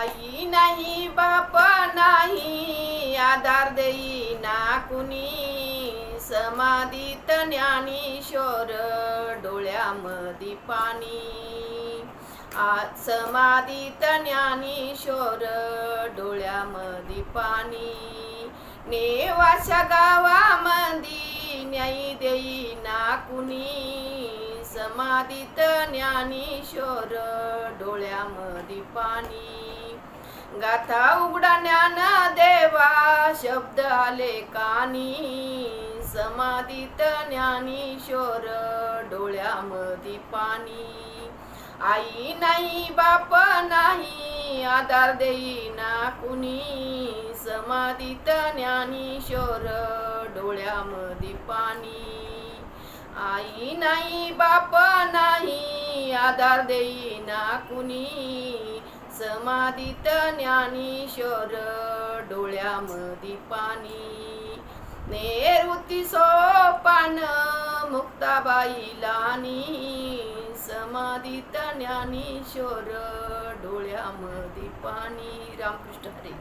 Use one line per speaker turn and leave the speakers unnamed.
आई नाही बाप नाही आधार देई ना कुणी समाधीत ज्ञानेश्वर डोळ्यामध्ये पाणी समाधीत ज्ञानेश्वर डोळ्यामध्ये पाणी नेवाच्या गावामध्ये न्याय देई ना कुणी समाधीत ज्ञानेश्वर डोळ्यामध्ये पाणी गाथा उघडा ज्ञान देवा शब्द आले कानी समाधीत ज्ञानेश्वर डोळ्यामध्ये पाणी आई नाही बाप नाही आधार देई ना कुणी समाधीत ज्ञानेश्वर डोळ्यामध्ये पाणी आई नाही बाप नाही आधार देई ना कुणी समाधीत ज्ञानेश्वर डोळ्यामध्ये पाणी नेरुती सोपान मुक्ताबाई लानी समाधीत ज्ञानेश्वर डोळ्यामध्ये पाणी. रामकृष्ण हरी.